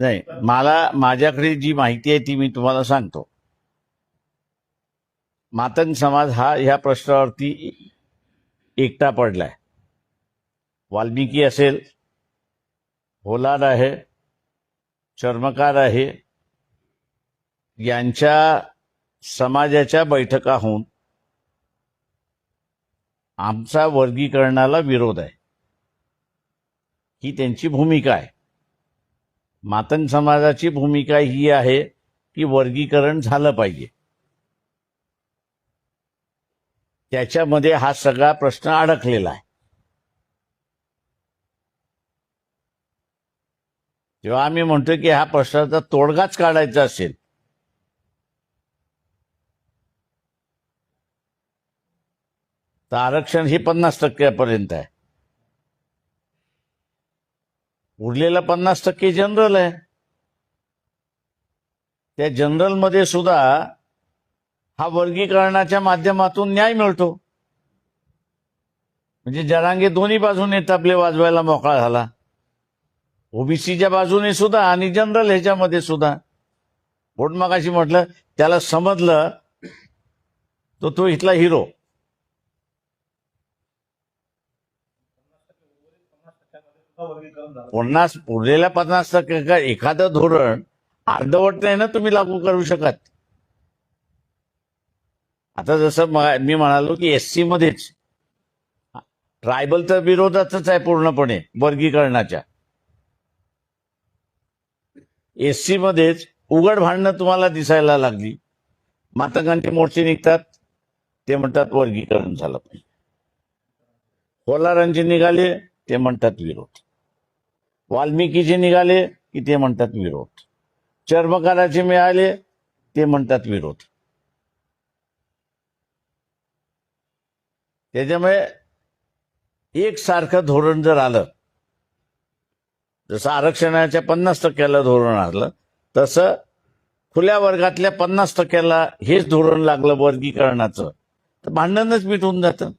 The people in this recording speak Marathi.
नाही, माझ्याकडे जी माहिती आहे ती मी तुम्हाला सांगतो. मातंग समाज हा ह्या प्रश्नावरती एकटा पडलाय. वाल्मिकी असेल, होलार आहे, चर्मकार आहे, यांच्या समाजाच्या बैठका होऊन आमचा वर्गीकरणाला विरोध आहे ही त्यांची भूमिका आहे. मातंग समाजाची भूमिका ही आहे की वर्गीकरण झालं पाहिजे. त्याच्यामध्ये हा सगळा प्रश्न अडकलेला आहे. जेव्हा आम्ही म्हणतो की ह्या प्रश्नाचा तोडगाच काढायचा असेल तर आरक्षण हे 50% आहे. उरलेलं 50% जनरल आहे. त्या जनरलमध्ये सुद्धा हा वर्गीकरणाच्या माध्यमातून न्याय मिळतो. म्हणजे जरांगे दोन्ही बाजूने तबले वाजवायला मोकळा झाला. ओबीसीच्या बाजूने सुद्धा आणि जनरल ह्याच्यामध्ये सुद्धा. बोट मगाशी म्हटलं त्याला समजलं तो इथला हिरो. उरलेल्या 50% एखादं धोरण अर्धवट नाही ना तुम्ही लागू करू शकत. आता जसं मी म्हणालो की एससी मध्येच ट्रायबल तर विरोधातच आहे पूर्णपणे वर्गीकरणाच्या. एससी मध्येच उघड भांडणं तुम्हाला दिसायला लागली. मातंगांचे मोर्चे निघतात, ते म्हणतात वर्गीकरण झालं पाहिजे. होलारांचे निघाले ते म्हणतात विरोध. वाल्मिकीचे निघाले की ते म्हणतात विरोध. चर्मकाराचे मिळाले ते म्हणतात विरोध. त्याच्यामुळे एकसारखं धोरण जर आलं, जसं आरक्षणाच्या 50%ला धोरण आलं, तसं खुल्या वर्गातल्या 50%ला हेच धोरण लागलं वर्गीकरणाचं, तर भांडणच मिटून जातं.